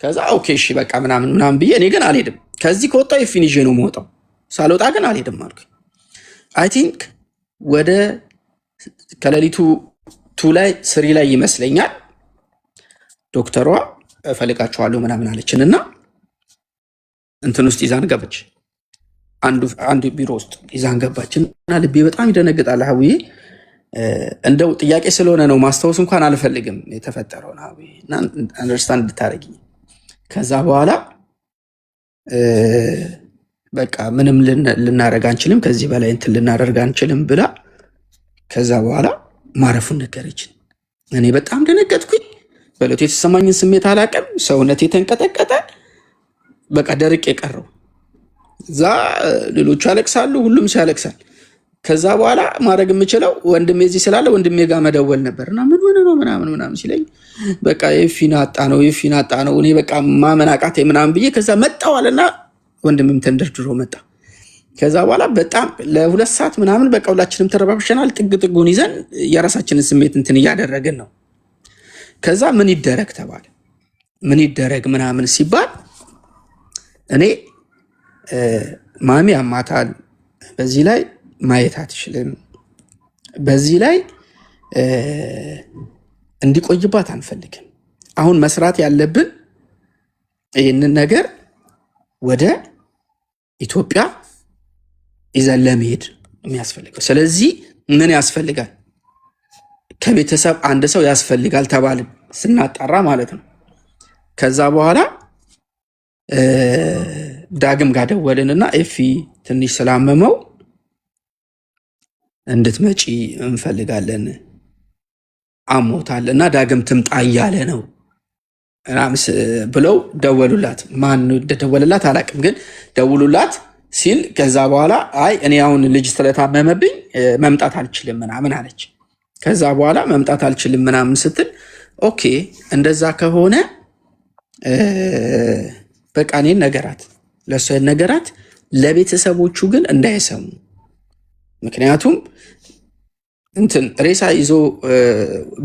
ከዛ ኦኬ እሺ በቃ ምናምን ብዬ እኔ ግን አልሄድም። ከዚህ ከወጣው ኤፊን ይዤ ነው የምወጣው። ሳልወጣ ግን አልሄድም አልኩኝ። አይ ቲንክ ወደ ከሌሊቱ 2 ላይ 3 ላይ ይመስለኛል ዶክተሯ እፈልጋቸዋለሁ ምናምን አለችንና እንትን ውስጥ ይዛን ገባች። አንድ ቢሮ ውስጥ ይዛን ገባችና ልቤ በጣም ይደነግጣል። ሀዊዬ እንደው ጥያቄ ስለሆነ ነው ማስታወስ እንኳን አልፈልግም የተፈጠረውን ሀዊዬ እና አንደርስታንድ እንድታደርጊ። ከዛ በኋላ በቃ ምንም ልናደርግ አንችልም፣ ከዚህ በላይ እንትን ልናደርግ አንችልም ብላ ከዛ በኋላ ማረፉን ነገረችን። እኔ በጣም ደነገጥኩኝ። በለቱ የተሰማኝን ስሜት አላውቅም። ሰውነቴ ተንቀጠቀጠ። በቃ ደርቅ የቀረው እዛ ሌሎቹ ያለቅሳሉ፣ ሁሉም ሰው ያለቅሳል። ከዛ በኋላ ማድረግ የምችለው ወንድሜ እዚህ ስላለ ወንድሜ ጋር መደወል ነበር እና ምን ሆነ ነው ምናምን ሲለኝ በቃ የፊና አጣ ነው እኔ በቃ ማመን አቃተኝ ምናምን ብዬ ከዛ መጣዋልና ወንድምም ተንደርድሮ መጣ። ከዛ በኋላ በጣም ለ2 ሰዓት ምናምን በቃ ሁላችንም ተረባብሸናል። ጥጉን ይዘን የራሳችንን ስሜት እንትን እያደረግን ነው። ከዛ ምን ይደረግ ተባለ። ምን ይደረግ ምናምን ሲባል እኔ ማሚ አማታል፣ በዚህ ላይ ማየት አትችልም፣ በዚህ ላይ እንዲቆይባት አንፈልግም። አሁን መስራት ያለብን ይህንን ነገር ወደ ኢትዮጵያ ይዘን ለመሄድ የሚያስፈልገው። ስለዚህ ምን ያስፈልጋል? ከቤተሰብ አንድ ሰው ያስፈልጋል ተባልን፣ ስናጣራ ማለት ነው። ከዛ በኋላ ዳግም ጋር ደወልንና ኤፊ ትንሽ ስላመመው እንድትመጪ እንፈልጋለን፣ አሞታል እና ዳግም ትምጣ እያለ ነው ብለው ደወሉላት። ማን ደወልላት አላውቅም፣ ግን ደውሉላት ሲል ከዛ በኋላ አይ እኔ አሁን ልጅ ስለታመመብኝ መምጣት አልችልም ምናምን አለች። ከዛ በኋላ መምጣት አልችልም ምናምን ስትል ኦኬ እንደዛ ከሆነ በቃ እኔን ነገራት፣ ለእሷ ነገራት፣ ለቤተሰቦቹ ግን እንዳይሰሙ። ምክንያቱም እንትን ሬሳ ይዞ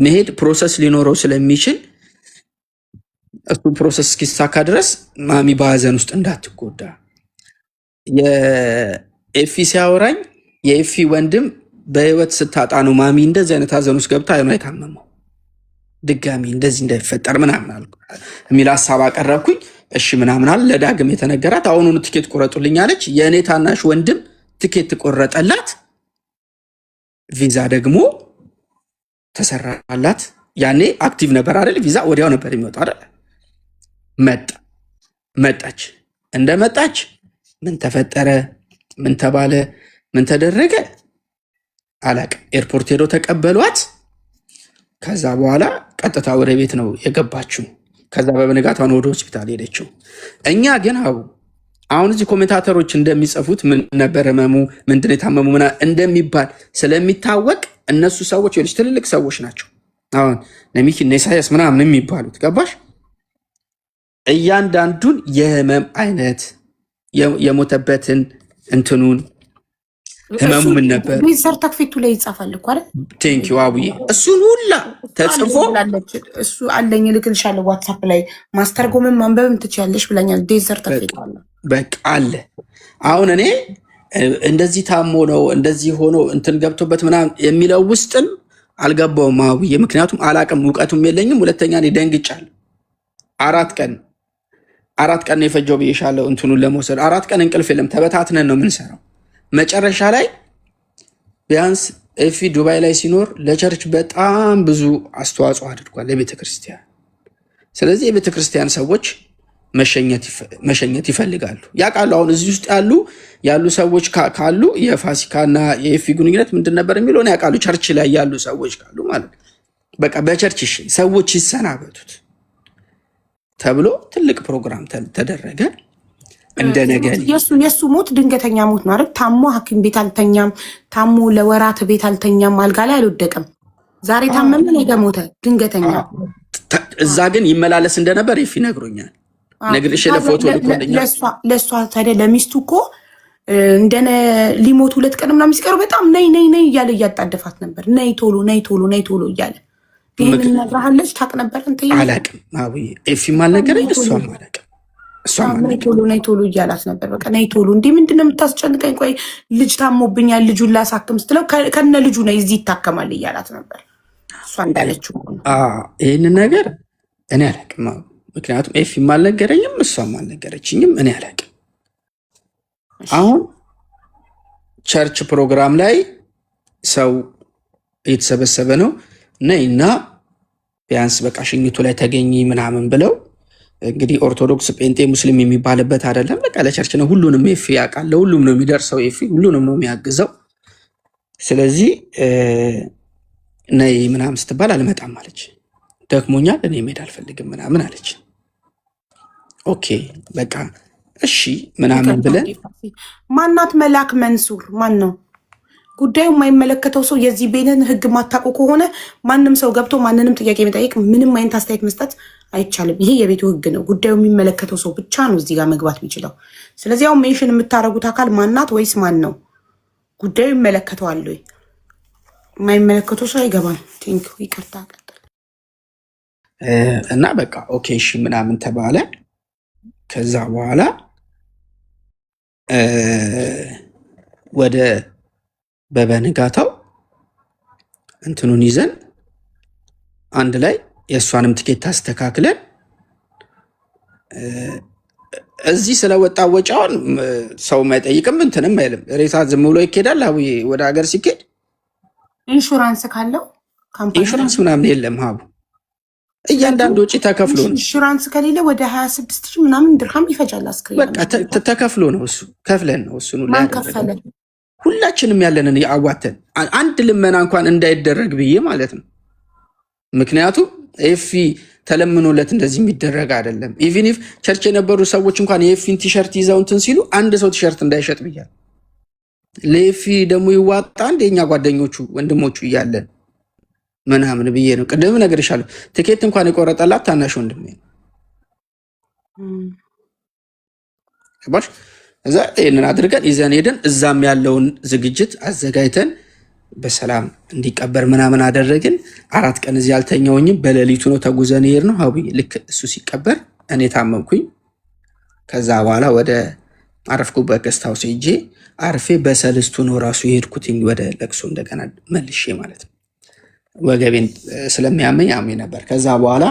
መሄድ ፕሮሰስ ሊኖረው ስለሚችል እሱ ፕሮሰስ እስኪሳካ ድረስ ማሚ በሀዘን ውስጥ እንዳትጎዳ። የኤፊ ሲያወራኝ የኤፊ ወንድም በህይወት ስታጣ ነው ማሚ እንደዚህ አይነት ሀዘን ውስጥ ገብታ አይኗ የታመመው፣ ድጋሚ እንደዚህ እንዳይፈጠር ምናምን የሚል ሀሳብ አቀረብኩኝ። እሺ ምናምን አለ። ለዳግም የተነገራት አሁኑኑ ትኬት ቆረጡልኝ አለች። የእኔ ታናሽ ወንድም ትኬት ቆረጠላት፣ ቪዛ ደግሞ ተሰራላት። ያኔ አክቲቭ ነበር አይደል? ቪዛ ወዲያው ነበር የሚወጣው አይደል? መጣች። እንደመጣች ምን ተፈጠረ፣ ምን ተባለ፣ ምን ተደረገ አላቅም። ኤርፖርት ሄዶ ተቀበሏት። ከዛ በኋላ ቀጥታ ወደ ቤት ነው የገባችው። ከዛ በበነጋታው ወደ ሆስፒታል ሄደችው። እኛ ግን አሁን እዚህ ኮሜንታተሮች እንደሚጽፉት ምን ነበር ህመሙ፣ ምንድን የታመሙ እንደሚባል ስለሚታወቅ እነሱ ሰዎች ልጅ ትልልቅ ሰዎች ናቸው። አሁን ነሚኪ ኢሳያስ ምናምን የሚባሉት ገባሽ? እያንዳንዱን የህመም አይነት የሞተበትን እንትኑን ህመሙ ምን ነበር ሰርተክፌቱ ላይ ይጻፋል እኮ አይደል? ቴንኪው አቡዬ። እሱን ሁላ ተጽፎ እሱ አለኝ ልክልሻለሁ። ዋትስአፕ ላይ ማስተርጎምም ማንበብም ትችያለሽ ብላኛል። ዴዝ ሰርተክፌት አለ በቃ አለ። አሁን እኔ እንደዚህ ታሞ ነው እንደዚህ ሆኖ እንትን ገብቶበት ምናምን የሚለው ውስጥም አልገባውም አቡዬ። ምክንያቱም አላቅም፣ እውቀቱም የለኝም። ሁለተኛ እኔ ደንግጫለሁ። 4 ቀን ነው የፈጀው ብዬሻለሁ እንትኑን ለመውሰድ። 4 ቀን እንቅልፍ የለም። ተበታትነን ነው የምንሰራው። መጨረሻ ላይ ቢያንስ ኤፊ ዱባይ ላይ ሲኖር ለቸርች በጣም ብዙ አስተዋጽኦ አድርጓል ለቤተ ክርስቲያን። ስለዚህ የቤተ ክርስቲያን ሰዎች መሸኘት ይፈልጋሉ፣ ያውቃሉ። አሁን እዚህ ውስጥ ያሉ ሰዎች ካሉ የፋሲካና የኤፊ ግንኙነት ምንድን ነበር የሚለውን ያውቃሉ። ቸርች ላይ ያሉ ሰዎች ካሉ ማለት በቃ በቸርች ሰዎች ይሰናበቱት ተብሎ ትልቅ ፕሮግራም ተደረገ። እንደነገር የሱ ሞት ድንገተኛ ሞት ነው አይደል? ታሞ ሐኪም ቤት አልተኛም፣ ታሞ ለወራት ቤት አልተኛም፣ አልጋ ላይ አልወደቀም። ዛሬ ታመመ፣ ነገ ሞተ፣ ድንገተኛ። እዛ ግን ይመላለስ እንደነበር ይፍ ይነግሮኛል። ነግርሽ ለፎቶ ልኮልኛል። ለሷ ታዲያ ለሚስቱ እኮ እንደነ ሊሞት 2 ቀን ምናምን ሲቀሩ በጣም ነይ እያለ እያጣደፋት ነበር። ነይ ቶሎ እያለ ይህንን ነግራሃለች? ታውቅ ነበር? እንትን አላቅም አቡዬ። ኤፊም አልነገረኝ፣ እሷም አላቅም። ነይ ቶሎ ነይ ቶሎ እያላት ነበር። በቃ ነይ ቶሎ። እንዲህ ምንድን ነው የምታስጨንቀኝ? ቆይ ልጅ ታሞብኛል፣ ልጁን ላሳክም ስትለው ከነ ልጁ ነይ እዚህ ይታከማል እያላት ነበር። እሷ እንዳለችው ይህንን ነገር እኔ አላቅም። ምክንያቱም ኤፊም አልነገረኝም፣ እሷም አልነገረችኝም። እኔ አላቅም። አሁን ቸርች ፕሮግራም ላይ ሰው እየተሰበሰበ ነው እና ቢያንስ በቃ ሽኝቱ ላይ ተገኝ ምናምን ብለው እንግዲህ ኦርቶዶክስ፣ ጴንጤ፣ ሙስሊም የሚባልበት አይደለም። በቃ ለቸርች ነው። ሁሉንም ኤፊ ያውቃል። ለሁሉም ነው የሚደርሰው። ኤፊ ሁሉንም ነው የሚያግዘው። ስለዚህ ነይ ምናምን ስትባል አልመጣም አለች። ደክሞኛል፣ እኔ መሄድ አልፈልግም ምናምን አለች። ኦኬ በቃ እሺ ምናምን ብለን ማናት መላክ መንሱር ማን ነው? ጉዳዩ የማይመለከተው ሰው የዚህ ቤንን ህግ ማታውቁ ከሆነ ማንም ሰው ገብቶ ማንንም ጥያቄ መጠየቅ፣ ምንም አይነት አስተያየት መስጠት አይቻልም። ይሄ የቤቱ ህግ ነው። ጉዳዩ የሚመለከተው ሰው ብቻ ነው እዚህ ጋር መግባት የሚችለው። ስለዚህ አሁን ሜንሽን የምታደርጉት አካል ማናት ወይስ ማን ነው? ጉዳዩ ይመለከተዋል ወይ? የማይመለከተው ሰው አይገባም። ቴንኪው ይቅርታ። ቀጥል እና በቃ ኦኬ እሺ ምናምን ተባለ። ከዛ በኋላ ወደ በበንጋታው እንትኑን ይዘን አንድ ላይ የእሷንም ትኬት አስተካክለን እዚህ ስለወጣ ወጫውን ሰው አይጠይቅም፣ እንትንም አይልም። ሬሳ ዝም ብሎ ይኬዳል። አቡዬ ወደ ሀገር ሲኬድ ኢንሹራንስ ካለው ኢንሹራንስ ምናምን የለም። ሀቡ እያንዳንዱ ወጪ ተከፍሎ ነው። ኢንሹራንስ ከሌለ ወደ 26 ምናምን ድርሃም ይፈጃል። አስክሬን በቃ ተከፍሎ ነው። እሱ ከፍለን ነው። እሱን ማን ከፈለ? ሁላችንም ያለንን አዋተን አንድ ልመና እንኳን እንዳይደረግ ብዬ ማለት ነው። ምክንያቱም ኤፊ ተለምኖለት እንደዚህ የሚደረግ አይደለም። ኢቭን ኢፍ ቸርች የነበሩ ሰዎች እንኳን የኤፊን ቲሸርት ይዘው እንትን ሲሉ አንድ ሰው ቲሸርት እንዳይሸጥ ብያል። ለኤፊ ደግሞ ይዋጣ አንድ የኛ ጓደኞቹ ወንድሞቹ እያለን ምናምን ብዬ ነው። ቅድም እነግርሻለሁ፣ ትኬት እንኳን የቆረጠላት ታናሽ ወንድሜ ነው። ገባሽ? እዛ ይህንን አድርገን ይዘን ሄደን እዛም ያለውን ዝግጅት አዘጋጅተን በሰላም እንዲቀበር ምናምን አደረግን። 4 ቀን እዚህ አልተኛውኝም። በሌሊቱ ነው ተጉዘን ሄድ ነው ሀቡ። ልክ እሱ ሲቀበር እኔ ታመምኩኝ። ከዛ በኋላ ወደ አረፍኩበት ገስት ሃውስ ሄጄ አርፌ በሰልስቱ ነው ራሱ የሄድኩትኝ ወደ ለቅሶ እንደገና መልሼ ማለት ነው። ወገቤን ስለሚያመኝ አሜ ነበር። ከዛ በኋላ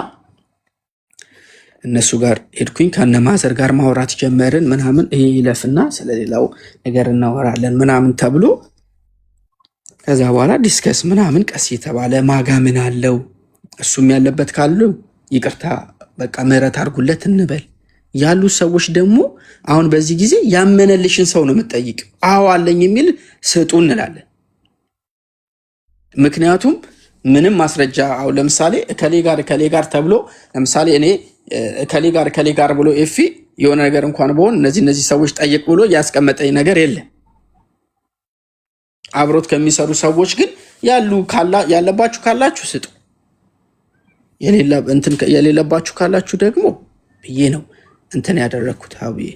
እነሱ ጋር ሄድኩኝ። ከነማዘር ጋር ማውራት ጀመርን ምናምን። ይሄ ይለፍና ስለሌላው ነገር እናወራለን ምናምን ተብሎ ከዛ በኋላ ዲስከስ ምናምን ቀስ የተባለ ማጋ ምን አለው እሱም ያለበት ካሉ ይቅርታ በቃ ምህረት አድርጉለት እንበል። ያሉ ሰዎች ደግሞ አሁን በዚህ ጊዜ ያመነልሽን ሰው ነው የምትጠይቅ። አዎ አለኝ የሚል ስጡ እንላለን። ምክንያቱም ምንም ማስረጃ አሁን ለምሳሌ እከሌ ጋር ተብሎ ለምሳሌ እኔ እከሌ ጋር ብሎ ኤፊ የሆነ ነገር እንኳን በሆን እነዚህ ሰዎች ጠይቅ ብሎ ያስቀመጠኝ ነገር የለም። አብሮት ከሚሰሩ ሰዎች ግን ያለባችሁ ካላችሁ ስጡ፣ የሌለባችሁ ካላችሁ ደግሞ ብዬ ነው እንትን ያደረግኩት። አብዬ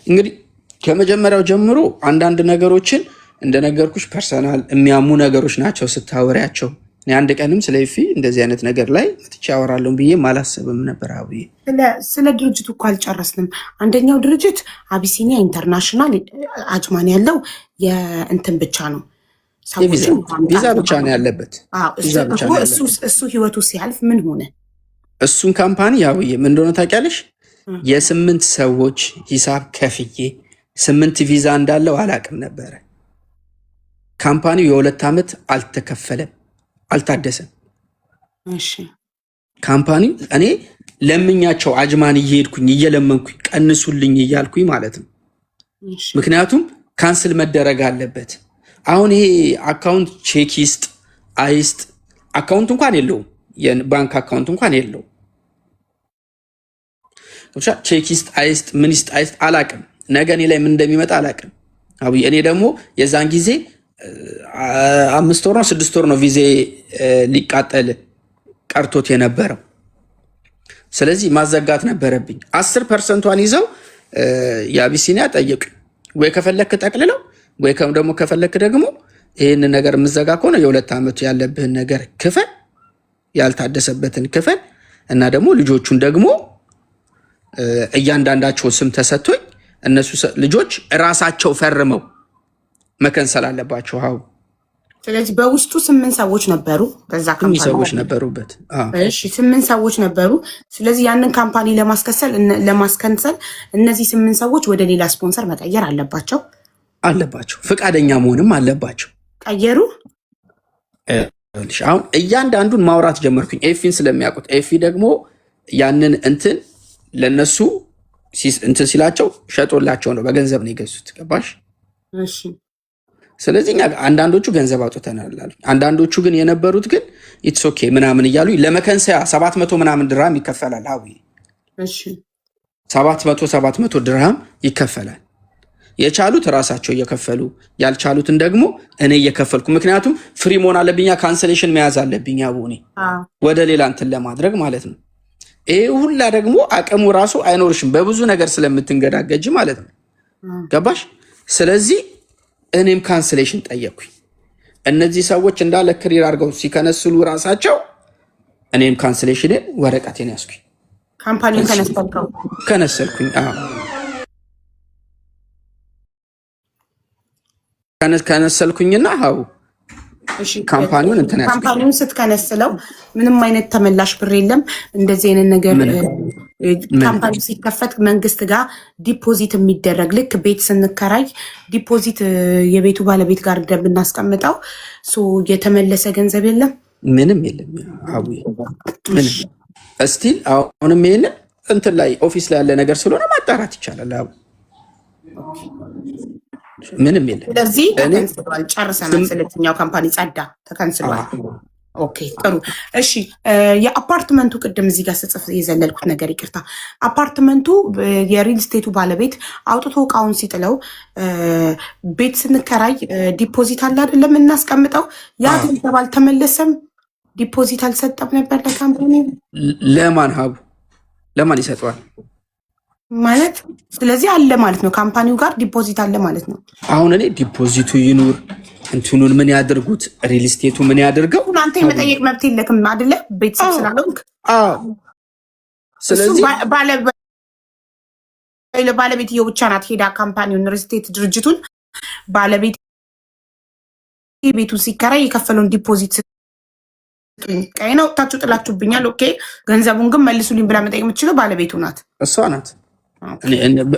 እንግዲህ ከመጀመሪያው ጀምሮ አንዳንድ ነገሮችን እንደነገርኩሽ ፐርሰናል የሚያሙ ነገሮች ናቸው ስታወሪያቸው። አንድ ቀንም ስለ ኤፊ እንደዚህ አይነት ነገር ላይ መጥቼ አወራለሁ ብዬ አላሰብም ነበር። አብዬ ስለ ድርጅቱ እኮ አልጨረስንም። አንደኛው ድርጅት አቢሲኒያ ኢንተርናሽናል አጅማን ያለው የእንትን ብቻ ነው፣ ቪዛ ብቻ ነው ያለበት። እሱ ህይወቱ ሲያልፍ ምን ሆነ? እሱን ካምፓኒ አብዬ ምን እንደሆነ ታውቂያለሽ? የ8 ሰዎች ሂሳብ ከፍዬ 8 ቪዛ እንዳለው አላቅም ነበረ። ካምፓኒው የ2 ዓመት አልተከፈለም፣ አልታደሰም። ካምፓኒው እኔ ለምኛቸው አጅማን እየሄድኩኝ እየለመንኩኝ ቀንሱልኝ እያልኩኝ ማለት ነው። ምክንያቱም ካንስል መደረግ አለበት። አሁን ይሄ አካውንት ቼክ ይስጥ አይስጥ አካውንት እንኳን የለውም፣ የባንክ አካውንት እንኳን የለውም። ቼክ ይስጥ አይስጥ ምን ይስጥ አይስጥ አላቅም። ነገ እኔ ላይ ምን እንደሚመጣ አላቅም። አብዬ እኔ ደግሞ የዛን ጊዜ 5 ወር ነው 6 ወር ነው ቪዜ ሊቃጠል ቀርቶት የነበረው። ስለዚህ ማዘጋት ነበረብኝ። 10%ን ይዘው የአቢሲኒያ ጠየቁ። ወይ ከፈለክ ጠቅልለው ወይ ደግሞ ከፈለክ ደግሞ ይህን ነገር የምዘጋ ከሆነ የ2 ዓመቱ ያለብህን ነገር ክፈል፣ ያልታደሰበትን ክፍል እና ደግሞ ልጆቹን ደግሞ እያንዳንዳቸው ስም ተሰጥቶኝ እነሱ ልጆች ራሳቸው ፈርመው መከንሰል አለባቸው። አዎ። ስለዚህ በውስጡ 8 ሰዎች ነበሩ። በዛ ካምፓኒ ሰዎች ነበሩበት። እሺ 8 ሰዎች ነበሩ። ስለዚህ ያንን ካምፓኒ ለማስከንሰል እነዚህ 8 ሰዎች ወደ ሌላ ስፖንሰር መቀየር አለባቸው። ፈቃደኛ መሆንም አለባቸው። ቀየሩ። አሁን እያንዳንዱን ማውራት ጀመርኩኝ ኤፊን ስለሚያውቁት። ኤፊ ደግሞ ያንን እንትን ለነሱ እንትን ሲላቸው ሸጦላቸው ነው፣ በገንዘብ ነው የገዙት። ገባሽ? እሺ። ስለዚህ አንዳንዶቹ ገንዘብ አውጥተናል አሉ። አንዳንዶቹ ግን የነበሩት ግን ኢትስ ኦኬ ምናምን እያሉ ለመከንሰያ 700 ምናምን ድርሃም ይከፈላል። አዊ እሺ 700 ድርሃም ይከፈላል። የቻሉት ራሳቸው እየከፈሉ ያልቻሉትን ደግሞ እኔ እየከፈልኩ፣ ምክንያቱም ፍሪ መሆን አለብኛ፣ ካንሰሌሽን መያዝ አለብኝ አቡኔ ወደ ሌላ እንትን ለማድረግ ማለት ነው። ይሄ ሁላ ደግሞ አቅሙ ራሱ አይኖርሽም በብዙ ነገር ስለምትንገዳገጅ ማለት ነው። ገባሽ? ስለዚህ እኔም ካንስሌሽን ጠየቅኩኝ። እነዚህ ሰዎች እንዳለ ክሪር አድርገው ሲከነስሉ ራሳቸው እኔም ካንስሌሽንን ወረቀቴን ያዝኩኝ። ካምፓኒውን ከነሰልኩኝ። ከነሰልኩኝና ሀው ካምፓኒውን እንትን ያዝኩኝ። ካምፓኒውን ስትከነስለው ምንም አይነት ተመላሽ ብር የለም። እንደዚህ አይነት ነገር ካምፓኒ ሲከፈት መንግስት ጋር ዲፖዚት የሚደረግ ልክ ቤት ስንከራይ ዲፖዚት የቤቱ ባለቤት ጋር እንደምናስቀምጠው የተመለሰ ገንዘብ የለም፣ ምንም የለም። ምንም እስቲል አሁንም ይሄንን እንትን ላይ ኦፊስ ላይ ያለ ነገር ስለሆነ ማጣራት ይቻላል። ምንም የለም። ስለዚህ ተከንስሏል፣ ጨርሰናል። ስለዚህኛው ካምፓኒ ጸዳ፣ ተከንስሏል። ኦኬ ጥሩ። እሺ የአፓርትመንቱ ቅድም እዚህ ጋር ስጽፍ የዘለልኩት ነገር ይቅርታ። አፓርትመንቱ የሪል ስቴቱ ባለቤት አውጥቶ እቃውን ሲጥለው ቤት ስንከራይ ዲፖዚት አለ አይደለም እናስቀምጠው፣ ያ ገንዘብ አልተመለሰም። ዲፖዚት አልሰጠም ነበር ለካምፓኒ። ለማን ሀቡ ለማን ይሰጠዋል ማለት? ስለዚህ አለ ማለት ነው፣ ካምፓኒው ጋር ዲፖዚት አለ ማለት ነው። አሁን እኔ ዲፖዚቱ ይኑር እንትኑን ምን ያደርጉት ሪል ስቴቱ ምን ያደርገው አንተ የመጠየቅ መብት የለክም አይደለ? ቤተሰብ ስላለውክ። ስለዚህ ባለቤትየው ብቻ ናት ሄዳ ካምፓኒውን ሪል ስቴት ድርጅቱን ባለቤት ቤቱን ሲከራይ የከፈለውን ዲፖዚት ቀይ ነው ታችሁ ጥላችሁብኛል፣ ኦኬ ገንዘቡን ግን መልሱልኝ ብላ መጠየቅ የምትችለው ባለቤቱ ናት፣ እሷ ናት።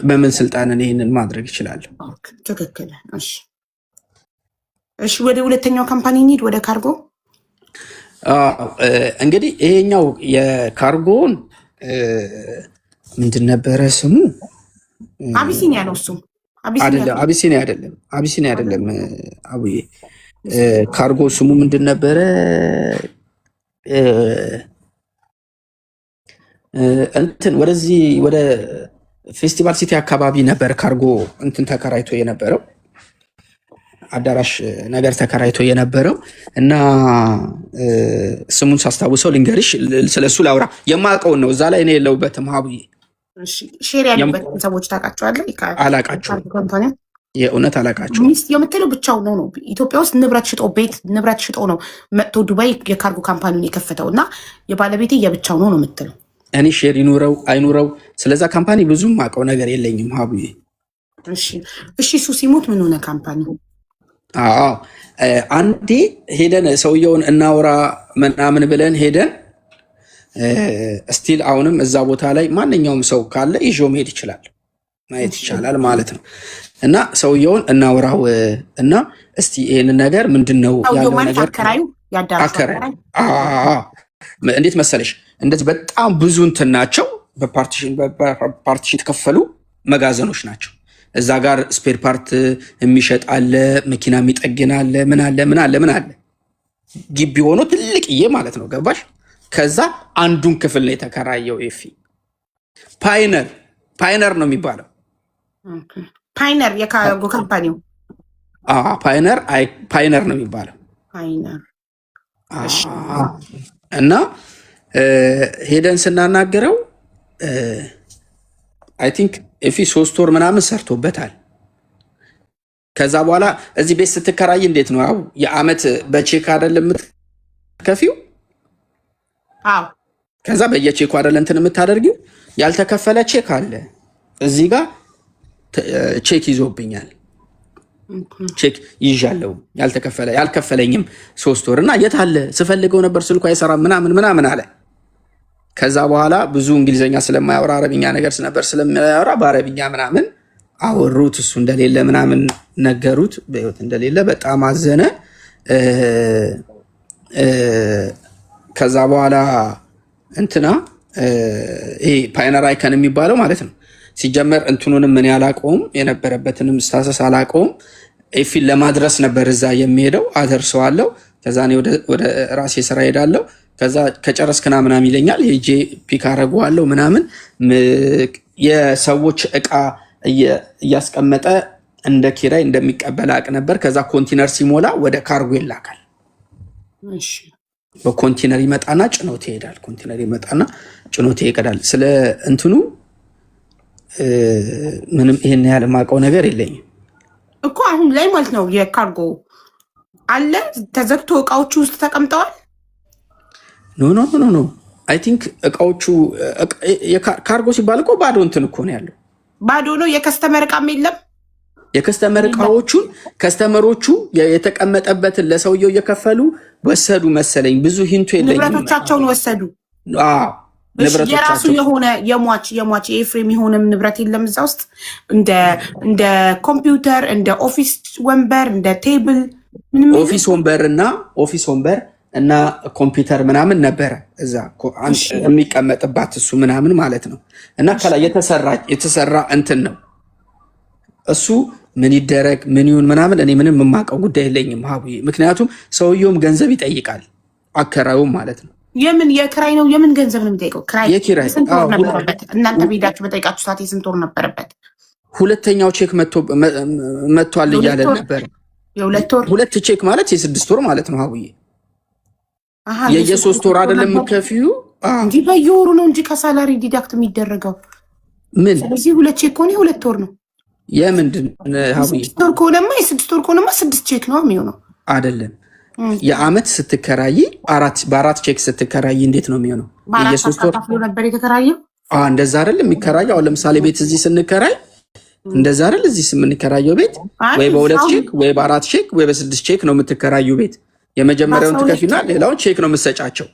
በምን ስልጣን እኔ ይህንን ማድረግ ይችላለሁ? ትክክል። እሺ ወደ ሁለተኛው ካምፓኒ እንሂድ፣ ወደ ካርጎ። እንግዲህ ይሄኛው የካርጎውን ምንድን ነበረ ስሙ? አቢሲኒያ ነው። እሱ አቢሲኒያ አይደለም አቡዬ። ካርጎ ስሙ ምንድን ነበረ? እንትን ወደዚህ ወደ ፌስቲቫል ሲቲ አካባቢ ነበር ካርጎ እንትን ተከራይቶ የነበረው አዳራሽ ነገር ተከራይቶ የነበረው እና ስሙን ሳስታውሰው ልንገርሽ፣ ስለሱ ላውራ። የማውቀውን ነው፣ እዛ ላይ እኔ የለሁበትም ሀቡዬ። ሼር ያሉበትን ሰዎች ታውቃቸዋለህ? አላውቃቸውም፣ የእውነት አላውቃቸውም። የምትለው ብቻው ነው። ኢትዮጵያ ውስጥ ንብረት ሽጦ ነው መጥቶ ዱባይ የካርጎ ካምፓኒውን የከፈተው እና የባለቤቴ የብቻው ነው የምትለው። እኔ ሼር ይኑረው አይኑረው ስለዛ ካምፓኒ ብዙም አውቀው ነገር የለኝም ሀቡዬ። እሺ እሱ ሲሞት ምን ሆነ ካምፓኒ? አንዴ ሄደን ሰውየውን እናውራ ምናምን ብለን ሄደን ስቲል አሁንም እዛ ቦታ ላይ ማንኛውም ሰው ካለ ይዞ መሄድ ይችላል፣ ማየት ይቻላል ማለት ነው። እና ሰውየውን እናውራው እና እስቲ ይህንን ነገር ምንድን ነው ያለው ነገር እንዴት መሰለሽ፣ እንደዚህ በጣም ብዙ እንትን ናቸው፣ በፓርቲሽን የተከፈሉ መጋዘኖች ናቸው። እዛ ጋር ስፔር ፓርት የሚሸጥ አለ፣ መኪና የሚጠግን አለ፣ ምን አለ ግቢ ሆኖ ትልቅዬ ማለት ነው። ገባሽ? ከዛ አንዱን ክፍል ነው የተከራየው። ኤፊ ፓይነር ነው የሚባለው። ፓይነር የካርጎ ካምፓኒው ፓይነር ነው የሚባለው። እና ሄደን ስናናገረው አይ ቲንክ ኤፊ 3 ወር ምናምን ሰርቶበታል። ከዛ በኋላ እዚህ ቤት ስትከራይ እንዴት ነው የአመት በቼክ አይደለም የምትከፊው? አዎ ከዛ በየቼኩ አይደለ እንትን የምታደርጊው ያልተከፈለ ቼክ አለ እዚህ ጋር ቼክ ይዞብኛል ቼክ ይዣለው ያልከፈለኝም 3 ወር እና የት አለ ስፈልገው ነበር ስልኩ አይሰራም ምናምን አለ። ከዛ በኋላ ብዙ እንግሊዘኛ ስለማያወራ አረብኛ ነገር ነበር ስለማያወራ በአረብኛ ምናምን አወሩት እሱ እንደሌለ ምናምን ነገሩት በህይወት እንደሌለ በጣም አዘነ። ከዛ በኋላ እንትና ይሄ ፓይነር አይከን የሚባለው ማለት ነው ሲጀመር እንትኑንም ምን ያላቀውም የነበረበትንም ስታሰስ አላቀውም ኤፊን ለማድረስ ነበር እዛ የሚሄደው አደርሰዋለሁ። ከዛ እኔ ወደ ራሴ ስራ ሄዳለሁ። ከዛ ከጨረስክና ምናምን ይለኛል ሄጄ ፒክ አደርገዋለሁ ምናምን የሰዎች እቃ እያስቀመጠ እንደ ኪራይ እንደሚቀበል አቅ ነበር። ከዛ ኮንቲነር ሲሞላ ወደ ካርጎ ይላካል። በኮንቲነር ይመጣና ጭኖት ይሄዳል። ኮንቲነር ይመጣና ጭኖት ይሄዳል። ስለ እንትኑ ምንም ይሄን ያህል የማውቀው ነገር የለኝም እኮ አሁን ላይ ማለት ነው። የካርጎ አለ ተዘግቶ እቃዎቹ ውስጥ ተቀምጠዋል። ኖ አይ ቲንክ እቃዎቹ ካርጎ ሲባል እኮ ባዶ እንትን እኮ ነው ያለው። ባዶ ነው። የከስተመር እቃም የለም። የከስተመር እቃዎቹን ከስተመሮቹ የተቀመጠበትን ለሰውየው እየከፈሉ ወሰዱ መሰለኝ። ብዙ ሂንቱ የለኝም። ንብረቶቻቸውን ወሰዱ። የራሱ የሆነ የሟች የኤፍሬም የሆነም ንብረት የለም እዛ ውስጥ እንደ ኮምፒውተር፣ እንደ ኦፊስ ወንበር፣ እንደ ቴብል ኦፊስ ወንበር እና ኮምፒውተር ምናምን ነበረ እዛ የሚቀመጥባት እሱ ምናምን ማለት ነው። እና ከላይ የተሰራ እንትን ነው እሱ። ምን ይደረግ ምን ይሁን ምናምን እኔ ምንም የማውቀው ጉዳይ የለኝም ሀቡዬ። ምክንያቱም ሰውየውም ገንዘብ ይጠይቃል አከራዩም ማለት ነው። የምን የክራይ ነው? የምን ገንዘብ ነው የሚጠይቀው? የኪራይ ስንት ወር ነበረበት? እናንተ ቤዳችሁ በጠይቃችሁ ሰዓት የስንት ወር ነበረበት? ሁለተኛው ቼክ መጥቷል እያለ ነበር። የሁለት ወር 2 ቼክ ማለት የ6 ወር ማለት ነው ሀቡዬ። የ3 ወር አይደለም የምከፍዩ እንጂ በየወሩ ነው እንጂ ከሳላሪ ዲዳክት የሚደረገው ምን። ስለዚህ 2 ቼክ ከሆነ የ2 ወር ነው። የምንድን ሀቡዬ? 6 ወር ከሆነማ የ6 ወር ከሆነማ 6 ቼክ ነው የሚሆነው አይደለም። የአመት ስትከራይ በ4 ቼክ ስትከራይ እንዴት ነው የሚሆነው? የ3 ወር ነበር የተከራየው። እንደዛ አይደል የሚከራየው? አሁን ለምሳሌ ቤት እዚህ ስንከራይ እንደዛ አይደል? እዚህ የምንከራየው ቤት ወይ በ2 ቼክ ወይ በ4 ቼክ ወይ በ6 ቼክ ነው የምትከራዩ ቤት። የመጀመሪያውን ትከፊና ሌላውን ቼክ ነው የምትሰጫቸው።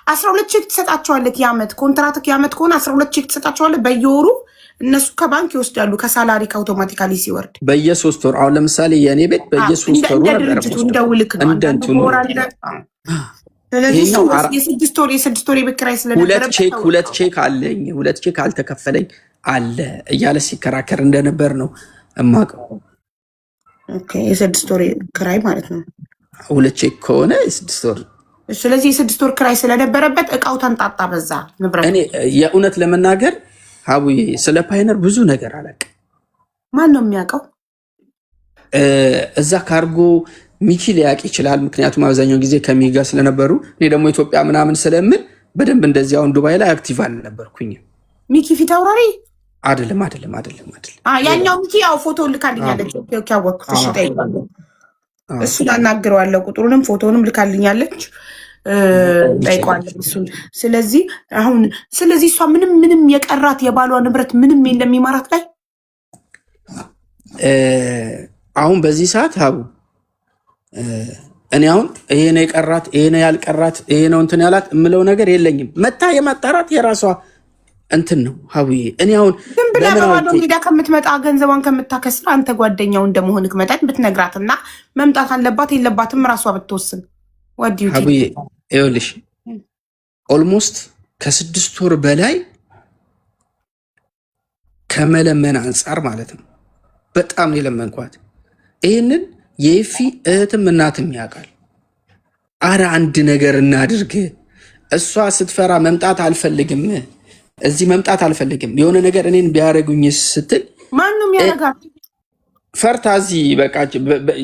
12 ቼክ ትሰጣቸዋለህ። የአመት ኮንትራክት የአመት ከሆነ 12 ቼክ ትሰጣቸዋለህ በየወሩ። እነሱ ከባንክ ይወስዳሉ ከሳላሪ ከአውቶማቲካሊ ሲወርድ በየ3 ወር። አሁን ለምሳሌ የእኔ ቤት በየ3 ወሩ ነበር እንደውልክ ነው እንደንቱን። ስለዚህ የ6 ወር የቤት ኪራይ ስለነበረ 2 ቼክ አለኝ 2 ቼክ አልተከፈለኝ አለ እያለ ሲከራከር እንደነበር ነው እማውቀው። ኦኬ የ6 ወር ኪራይ ማለት ነው 2 ቼክ ከሆነ የ6 ወር። ስለዚህ የ6 ወር ኪራይ ስለነበረበት እቃው ተንጣጣ በዛ ንብረት። እኔ የእውነት ለመናገር ሀቡዬ ስለ ፓይነር ብዙ ነገር አላውቅም። ማን ነው የሚያውቀው? እዛ ካርጎ ሚኪ ሊያውቅ ይችላል። ምክንያቱም አብዛኛው ጊዜ ከሚጋ ስለነበሩ እኔ ደግሞ ኢትዮጵያ ምናምን ስለምል በደንብ እንደዚህ አሁን ዱባይ ላይ አክቲቭ አልነበርኩኝም። ሚኪ ፊት አውራሪ አይደለም። ያኛው ሚኪ ያው ፎቶ ልካልኛለች። ያወቅኩት እሺ፣ ጠይቃለሁ። እሱን አናግረዋለሁ። ቁጥሩንም ፎቶንም ልካልኛለች። ጠይቋለሁ እሱን። ስለዚህ እሷ ምንም የቀራት የባሏ ንብረት ምንም የለም ኢማራት ላይ አሁን በዚህ ሰዓት ሀቡ። እኔ አሁን ይሄ ነው የቀራት ይሄ ነው ያልቀራት ይሄ ነው እንትን ያላት የምለው ነገር የለኝም። መታ የማጣራት የራሷ እንትን ነው ሀቡዬ። እኔ አሁን ዝም ብላ በባዶ ሜዳ ከምትመጣ ገንዘቧን ከምታከስር አንተ ጓደኛው እንደመሆንክ መጠን ብትነግራትና መምጣት አለባት የለባትም ራሷ ብትወስን ሀቡዬ። ይኸውልሽ ኦልሞስት ከ6 ወር በላይ ከመለመን አንጻር ማለት ነው በጣም ነው የለመንኳት። ይህንን የኤፊ እህትም እናትም ያውቃል። አረ አንድ ነገር እናድርግ። እሷ ስትፈራ መምጣት አልፈልግም እዚህ መምጣት አልፈልግም የሆነ ነገር እኔን ቢያደርጉኝ ስትል ማንም ያደርጋል። ፈርታ እዚህ በቃ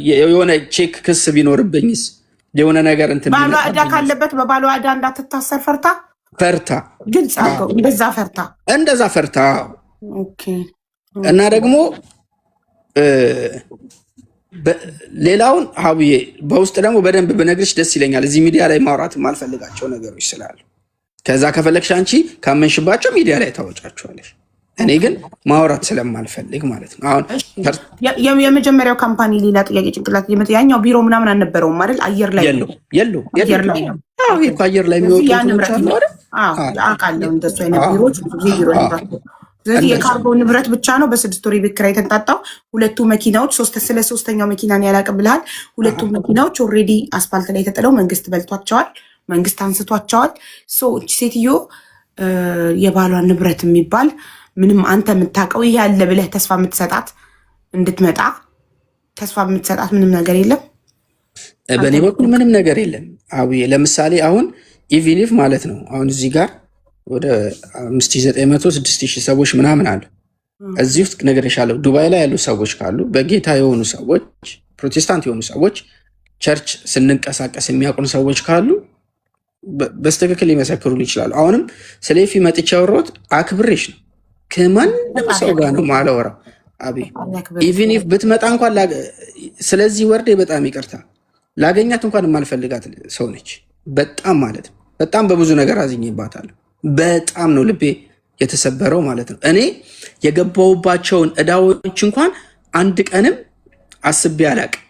የሆነ ቼክ ክስ ቢኖርብኝስ የሆነ ነገር እንትን ባሏ ዕዳ ካለበት በባሏ ዕዳ እንዳትታሰር ፈርታ ግልጽ አድርገው እንደዛ ፈርታ ኦኬ። እና ደግሞ ሌላውን ሀቡዬ በውስጥ ደግሞ በደንብ ብነግርሽ ደስ ይለኛል። እዚህ ሚዲያ ላይ ማውራት የማልፈልጋቸው ነገሮች ስላሉ ከዛ ከፈለግሽ አንቺ ካመንሽባቸው ሚዲያ ላይ ታወጫቸዋለሽ። እኔ ግን ማውራት ስለማልፈልግ ማለት ነው። አሁን የመጀመሪያው ካምፓኒ ሌላ ጥያቄ ጭንቅላት ያኛው ቢሮ ምናምን አልነበረውም አይደል? አየር ላይ የለው አየር ላይ የሚወጡ አውቃለሁ። እንደሱ አይነት ቢሮዎች ብዙ ጊዜ ቢሮ ስለዚህ የካርጎ ንብረት ብቻ ነው በ6 ወር ቤት ኪራይ የተንጣጣው። ሁለቱ መኪናዎች ስለ ሶስተኛው መኪናን ያላቅም ብልሃል። ሁለቱ መኪናዎች ኦልሬዲ አስፓልት ላይ የተጥለው መንግስት በልቷቸዋል፣ መንግስት አንስቷቸዋል። ሴትዮ የባሏን ንብረት የሚባል ምንም አንተ የምታውቀው ይሄ ያለ ብለህ ተስፋ የምትሰጣት እንድትመጣ ተስፋ የምትሰጣት ምንም ነገር የለም። በእኔ በኩል ምንም ነገር የለም። አብዬ ለምሳሌ አሁን ኢቪኒፍ ማለት ነው አሁን እዚህ ጋር ወደ 5900 6000 ሰዎች ምናምን አሉ። እዚህ ውስጥ ነግሬሻለሁ። ዱባይ ላይ ያሉ ሰዎች ካሉ በጌታ የሆኑ ሰዎች ፕሮቴስታንት የሆኑ ሰዎች ቸርች ስንንቀሳቀስ የሚያውቁን ሰዎች ካሉ በስተክክል ሊመሰክሩን ይችላሉ። አሁንም ስለ ኤፊ መጥቼ ያወራሁት አክብሬሽ ነው። ከማንም ሰው ጋር ነው ማላወራው። አቤ ኢቭን ኢፍ ብትመጣ እንኳን ስለዚህ ወርዴ በጣም ይቅርታ ላገኛት እንኳን የማልፈልጋት ሰው ነች። በጣም ማለት ነው በጣም በብዙ ነገር አዝኜባታለሁ። በጣም ነው ልቤ የተሰበረው ማለት ነው። እኔ የገባሁባቸውን እዳዎች እንኳን አንድ ቀንም አስቤ አላቅም።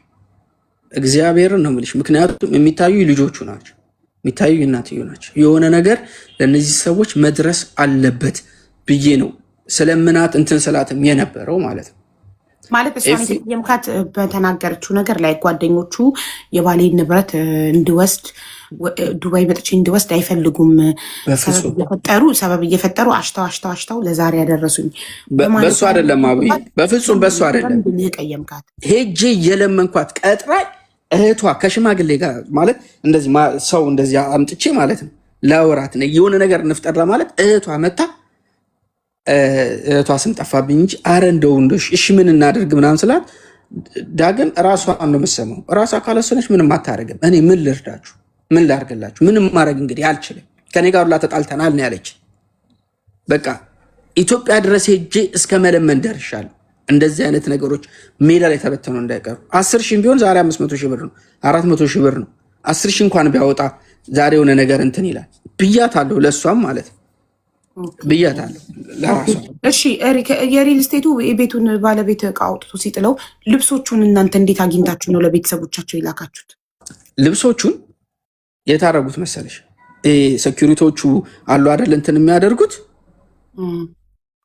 እግዚአብሔርን ነው የምልሽ። ምክንያቱም የሚታዩ ልጆቹ ናቸው፣ የሚታዩ እናትዮ ናቸው። የሆነ ነገር ለእነዚህ ሰዎች መድረስ አለበት ብዬ ነው ስለምናት እንትን ስላትም የነበረው ማለት ነው። ማለት እሷን የምካት በተናገረችው ነገር ላይ ጓደኞቹ የባሌን ንብረት እንድወስድ ዱባይ መጥቼ እንድወስድ አይፈልጉም። ሰበብ እየፈጠሩ አሽተው ለዛሬ ያደረሱኝ በእሱ አይደለም። አብይ በፍጹም በእሱ አይደለም። ቀየምካት ሄጄ እየለመንኳት ቀጥራኝ እህቷ ከሽማግሌ ጋር ማለት እንደዚህ ሰው እንደዚህ አምጥቼ ማለት ነው ለወራት የሆነ ነገር እንፍጠራ ማለት እህቷ መታ እህቷ ስም ጠፋብኝ እንጂ አረ እንደው እሺ ምን እናደርግ ምናምን ስላት ዳግም ራሷ ነው የምትሰማው። ራሷ ካለሰነች ምንም አታደርግም። እኔ ምን ልርዳችሁ? ምን ላድርግላችሁ? ምንም ማድረግ እንግዲህ አልችልም። ከኔ ጋር ሁላ ተጣልተናል ነው ያለች። በቃ ኢትዮጵያ ድረስ ሄጄ እስከ መለመን ደርሻለሁ። እንደዚህ አይነት ነገሮች ሜዳ ላይ ተበተኑ እንዳይቀሩ። 10 ሺህ ቢሆን ዛሬ 500 ሺህ ብር ነው፣ 400 ሺህ ብር ነው። 10 ሺህ እንኳን ቢያወጣ ዛሬ የሆነ ነገር እንትን ይላል ብያታለሁ። ለእሷም ማለት ነው ብያታለሁ ለራሷ። እሺ የሪል ስቴቱ የቤቱን ባለቤት እቃ አውጥቶ ሲጥለው ልብሶቹን እናንተ እንዴት አግኝታችሁ ነው ለቤተሰቦቻቸው የላካችሁት? ልብሶቹን የታረጉት መሰለሽ ሴኩሪቲዎቹ አሉ አይደል እንትን የሚያደርጉት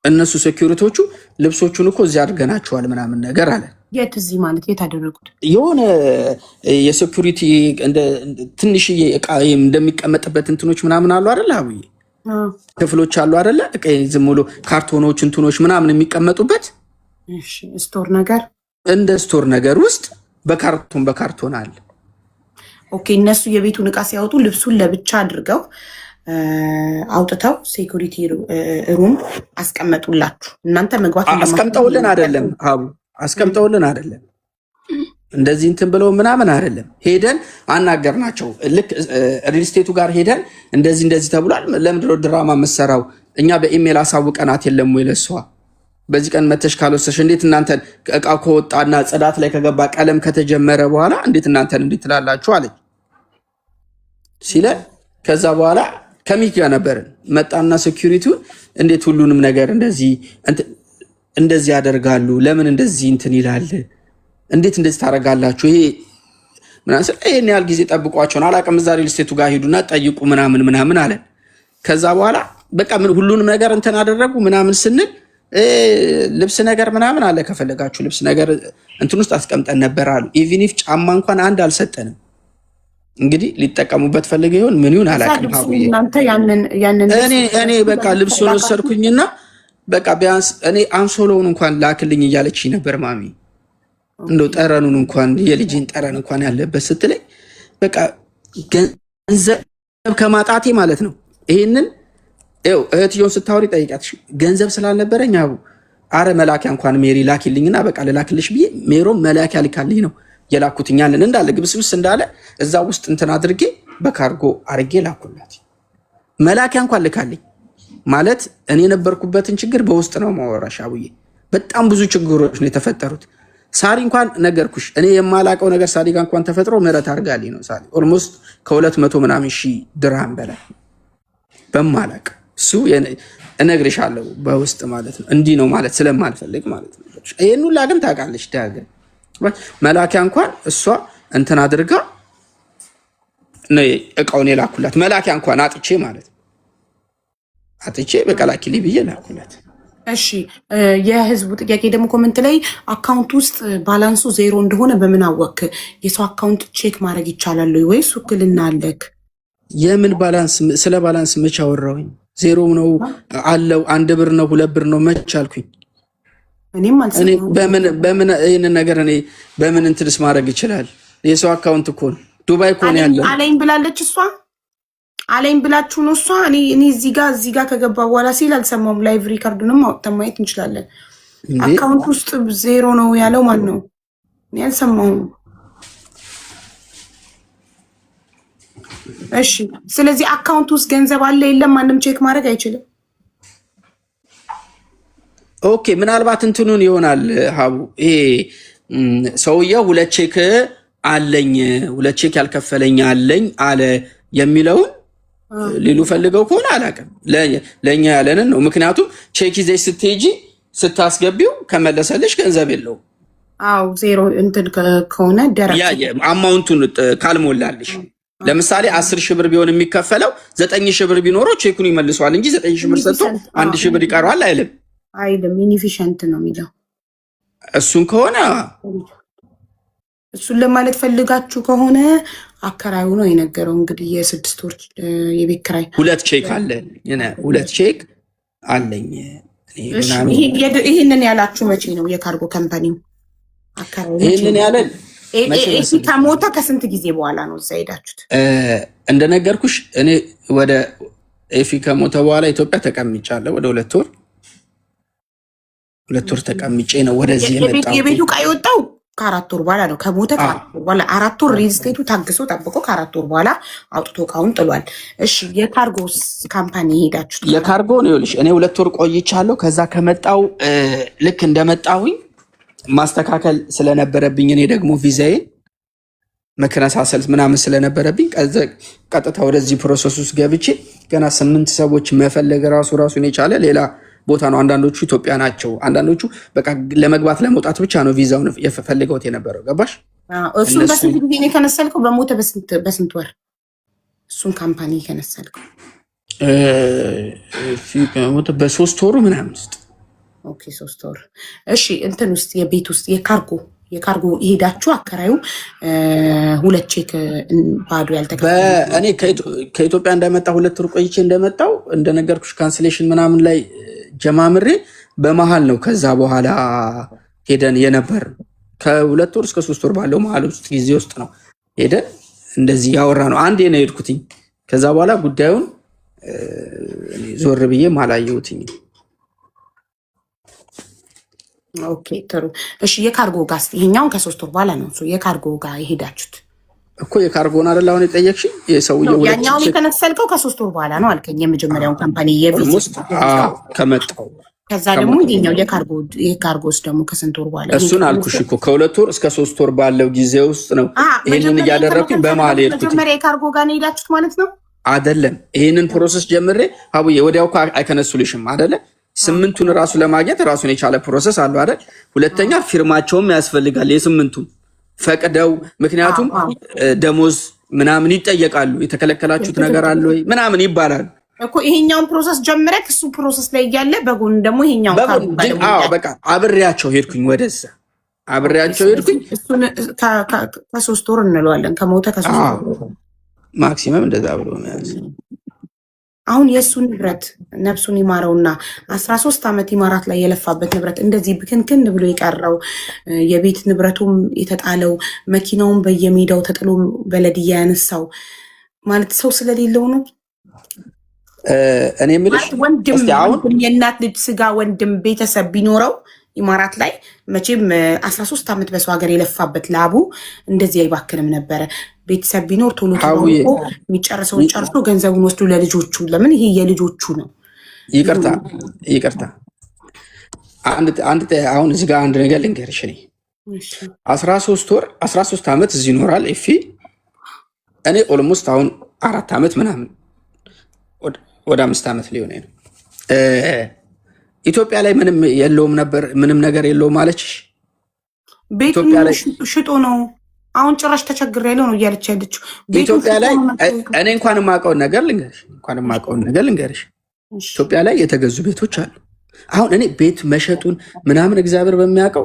እነሱ ሴኩሪቲዎቹ ልብሶቹን እኮ እዚህ አድርገናቸዋል ምናምን ነገር አለ። የት እዚህ ማለት የት አደረጉት? የሆነ የሴኩሪቲ ትንሽዬ እቃ እንደሚቀመጥበት እንትኖች ምናምን አሉ አይደል አብዬ ክፍሎች አሉ አይደለ? ዝም ብሎ ካርቶኖች እንትኖች ምናምን የሚቀመጡበት ስቶር ነገር እንደ ስቶር ነገር ውስጥ በካርቶን አለ። ኦኬ እነሱ የቤቱን እቃ ሲያወጡ ልብሱን ለብቻ አድርገው አውጥተው ሴኩሪቲ ሩም አስቀመጡላችሁ። እናንተ መግባት አስቀምጠውልን አይደለም አቡ አስቀምጠውልን አይደለም እንደዚህ እንትን ብለው ምናምን አይደለም። ሄደን አናገርናቸው። ልክ ሪል ስቴቱ ጋር ሄደን እንደዚህ ተብሏል፣ ለምንድን ነው ድራማ መሰራው? እኛ በኢሜል አሳውቀናት የለም ወይ ለሷ በዚህ ቀን መተሽ ካልወሰሽ እንዴት እናንተን እቃው ከወጣና ጽዳት ላይ ከገባ ቀለም ከተጀመረ በኋላ እንዴት እናንተን እንዴት ትላላችሁ አለች ሲለ ከዛ በኋላ ከሚክ ጋር ነበርን። መጣና ሴኩሪቲውን እንዴት ሁሉንም ነገር እንደዚህ ያደርጋሉ? ለምን እንደዚህ እንትን ይላል? እንዴት እንደዚህ ታደርጋላችሁ? ይሄ ምናምን ይሄን ያህል ጊዜ ጠብቋቸውን አላውቅም። እዛ ሪል ስቴቱ ጋር ሄዱና ጠይቁ ምናምን አለን። ከዛ በኋላ በቃ ሁሉንም ነገር እንትን አደረጉ ምናምን ስንል ልብስ ነገር ምናምን አለ ከፈለጋችሁ ልብስ ነገር እንትን ውስጥ አስቀምጠን ነበር አሉ። ኢቭን ኢፍ ጫማ እንኳን አንድ አልሰጠንም። እንግዲህ ሊጠቀሙበት ፈልገ ይሆን ምን ይሁን አላውቅም። እኔ በቃ ልብሱን ወሰድኩኝና በቃ ቢያንስ እኔ አንሶሎውን እንኳን ላክልኝ እያለች ነበር ማሚ። እንደው ጠረኑን እንኳን የልጅን ጠረን እንኳን ያለበት ስትለኝ በቃ ገንዘብ ከማጣቴ ማለት ነው። ይሄንን እህትዮን ስታወሪ ጠይቃት። ገንዘብ ስላልነበረኝ አቡ አረ መላኪያ እንኳን ሜሪ ላኪልኝና በቃ ልላክልሽ ብዬ ሜሮም መላኪያ ልካልኝ ነው የላኩትኛለን እንዳለ ግብስብስ እንዳለ እዛ ውስጥ እንትን አድርጌ በካርጎ አርጌ ላኩላት። መላኪያ እንኳን ልካልኝ ማለት እኔ የነበርኩበትን ችግር በውስጥ ነው ማወራሽ አቡዬ። በጣም ብዙ ችግሮች ነው የተፈጠሩት። ሳሪ እንኳን ነገርኩሽ እኔ የማላቀው ነገር ሳሪ ጋር እንኳን ተፈጥሮ ምህረት አድርጋልኝ ነው። ሳሪ ኦልሞስት ከ200 ምናምን ሺህ ድርሃም በላይ በማላቅ እሱ እነግርሻለሁ በውስጥ ማለት ነው። እንዲህ ነው ማለት ስለማልፈልግ ማለት ነው። ይሄን ሁላ ግን ታውቃለች ዳግም መላኪያ እንኳን እሷ እንትን አድርጋ ነው እቃውን የላኩላት። መላኪያ እንኳን አጥቼ ማለት ነው አጥቼ በቀላኪሊ ብዬ ላኩላት። እሺ የህዝቡ ጥያቄ ደግሞ ኮመንት ላይ አካውንት ውስጥ ባላንሱ ዜሮ እንደሆነ በምን አወክ? የሰው አካውንት ቼክ ማድረግ ይቻላል ወይስ ውክልና አለክ? የምን ባላንስ? ስለ ባላንስ መች አወራሁኝ? ዜሮ ነው አለው 1 ብር ነው 2 ብር ነው መች አልኩኝ? በምን ይህንን ነገር እኔ በምን እንትንስ ማድረግ ይችላል? የሰው አካውንት እኮ ነው ዱባይ እኮ ነው ያለው። አለኝ ብላለች እሷ አለኝ ብላችሁ ነው እሷ። እኔ እዚህ ጋር ከገባ በኋላ ሲል አልሰማሁም። ላይቭ ሪካርዱንም አውጥተን ማየት እንችላለን። አካውንት ውስጥ ዜሮ ነው ያለው ማን ነው? እኔ አልሰማሁም። እሺ ስለዚህ አካውንት ውስጥ ገንዘብ አለ የለም ማንም ቼክ ማድረግ አይችልም። ኦኬ ምናልባት እንትኑን ይሆናል ሀቡ ይሄ ሰውየው 2 ቼክ አለኝ 2 ቼክ ያልከፈለኝ አለኝ አለ የሚለውን ሊሉ ፈልገው ከሆነ አላውቅም። ለእኛ ያለንን ነው። ምክንያቱም ቼክ ይዘሽ ስትሄጂ ስታስገቢው ከመለሰልሽ ገንዘብ የለውም። አዎ ዜሮ እንትን ከሆነ ደረጃ አማውንቱን ካልሞላልሽ ለምሳሌ 10 ሺህ ብር ቢሆን የሚከፈለው 9 ሺህ ብር ቢኖረው ቼኩን ይመልሰዋል እንጂ 9 ሺህ ብር ሰጥቶ 1 ሺህ ብር ይቀረዋል አይልም። ኢንኤፊሽንት ነው የሚለው። እሱን ከሆነ እሱን ለማለት ፈልጋችሁ ከሆነ አከራዩ ነው የነገረው። እንግዲህ የ6 ወር የቤት ኪራይ 2 ቼክ አለ 2 ቼክ አለኝ። ይህንን ያላችሁ መቼ ነው? የካርጎ ካምፓኒው አከራዩ ይህንን ያለን ከሞተ ከስንት ጊዜ በኋላ ነው እዛ ሄዳችሁት? እንደነገርኩሽ እኔ ወደ ኤፊ ከሞተ በኋላ ኢትዮጵያ ተቀምጫለሁ። ወደ 2 ወር ተቀምጬ ነው ወደዚህ የመጣው። የቤቱ ዕቃ የወጣው ከ4 ወር በኋላ ነው። ከሞተ ከ4 ወር በኋላ 4 ወር ሪል ስቴቱ ታግሶ ጠብቆ ከ4 ወር በኋላ አውጥቶ ዕቃውን ጥሏል። እሺ የካርጎ ካምፓኒ ሄዳችሁት? የካርጎ ነው ይኸውልሽ፣ እኔ 2 ወር ቆይቻለሁ። ከዛ ከመጣው ልክ እንደመጣሁኝ ማስተካከል ስለነበረብኝ እኔ ደግሞ ቪዛዬን መከነሳሰል ምናምን ስለነበረብኝ ቀጥታ ወደዚህ ፕሮሰስ ውስጥ ገብቼ ገና 8 ሰዎች መፈለግ ራሱን የቻለ ሌላ ቦታ ነው። አንዳንዶቹ ኢትዮጵያ ናቸው። አንዳንዶቹ በቃ ለመግባት ለመውጣት ብቻ ነው ቪዛውን የፈልገውት የነበረው። ገባሽ? እሱን በስንት ጊዜ ነው የከነሰልከው? በሞተ በስንት ወር እሱን ካምፓኒ የከነሰልከው? ሞተ በ3 ወሩ ምናምን ውስጥ። ኦኬ 3 ወር። እሺ እንትን ውስጥ የቤት ውስጥ የካርጎ ይሄዳችሁ አከራዩ 2 ቼክ ባዶ ያልተከፈለ እኔ ከኢትዮጵያ እንደመጣ 2 ወር ቆይቼ እንደመጣው እንደነገርኩሽ ካንስሌሽን ምናምን ላይ ጀማምሬ በመሃል ነው። ከዛ በኋላ ሄደን የነበር ከ2 ወር እስከ 3 ወር ባለው መሃል ውስጥ ጊዜ ውስጥ ነው ሄደን እንደዚህ ያወራ ነው። አንዴ ነው የሄድኩትኝ። ከዛ በኋላ ጉዳዩን ዞር ብዬ ማላየሁትኝ። ኦኬ ጥሩ። እሺ የካርጎ ጋር ይሄኛውን ከ3 ወር በኋላ ነው የካርጎ ጋር የሄዳችሁት እኮ። የካርጎን አይደል አሁን የጠየቅሽኝ? የሰውየው ያኛውን የተነሰልከው ከ3 ወር በኋላ ነው አልከኝ። የመጀመሪያውን ካምፓኒ ከመጣው ከዛ ደግሞ ይሄኛው የካርጎስ ደግሞ ከስንት ወር በኋላ? እሱን አልኩሽ እኮ ከ2 ወር እስከ 3 ወር ባለው ጊዜ ውስጥ ነው ይሄንን እያደረኩኝ በመሀል ሄድኩት። መጀመሪያ የካርጎ ጋር ነው የሄዳችሁት ማለት ነው አይደለም? ይሄንን ፕሮሰስ ጀምሬ አቡዬ ወዲያው እኮ አይከነሱልሽም አይደለ? 8ቱን ራሱ ለማግኘት ራሱን የቻለ ፕሮሰስ አለው አይደል? ሁለተኛ ፊርማቸውም ያስፈልጋል የ8ቱን ፈቅደው። ምክንያቱም ደሞዝ ምናምን ይጠየቃሉ። የተከለከላችሁት ነገር አለ ወይ ምናምን ይባላሉ እኮ። ይሄኛውን ፕሮሰስ ጀምረህ እሱ ፕሮሰስ ላይ እያለ በጎን ደግሞ ይሄኛው በቃ አብሬያቸው ሄድኩኝ። ወደዛ አብሬያቸው ሄድኩኝ። እሱን ከ3 ወር እንለዋለን። ከሞተ ከ3 ወር ማክሲመም እንደዛ ብሎ መያዝ። አሁን የእሱ ንብረት ነፍሱን ይማረውና 13 ዓመት ኢማራት ላይ የለፋበት ንብረት እንደዚህ ብክንክን ብሎ የቀረው የቤት ንብረቱም የተጣለው መኪናውን በየሜዳው ተጥሎ በለድያ ያነሳው ማለት ሰው ስለሌለው ነው። እኔ የምልሽ ወንድም የእናት ልጅ ስጋ ወንድም ቤተሰብ ቢኖረው ኢማራት ላይ መቼም 13 ዓመት በሰው ሀገር የለፋበት ላቡ እንደዚህ አይባክንም ነበረ። ቤተሰብ ቢኖር ቶሎ የሚጨርሰውን ጨርሶ ገንዘቡን ወስዶ ለልጆቹ፣ ለምን ይሄ የልጆቹ ነው። ይቅርታ አሁን እዚህ ጋር አንድ ነገር ልንገርሽ። እኔ 13 ዓመት እዚህ ይኖራል ኤፊ። እኔ ኦልሞስት አሁን 4 ዓመት ምናምን ወደ 5 ዓመት ሊሆነ ነው። ኢትዮጵያ ላይ ምንም የለውም ነበር፣ ምንም ነገር የለውም አለችሽ። ቤቱን ሽጦ ነው አሁን ጭራሽ ተቸግሬያለሁ ነው እያለች ያለችው። ኢትዮጵያ ላይ እኔ እንኳን የማውቀውን ነገር ልንገርሽ፣ ኢትዮጵያ ላይ የተገዙ ቤቶች አሉ። አሁን እኔ ቤት መሸጡን ምናምን እግዚአብሔር በሚያውቀው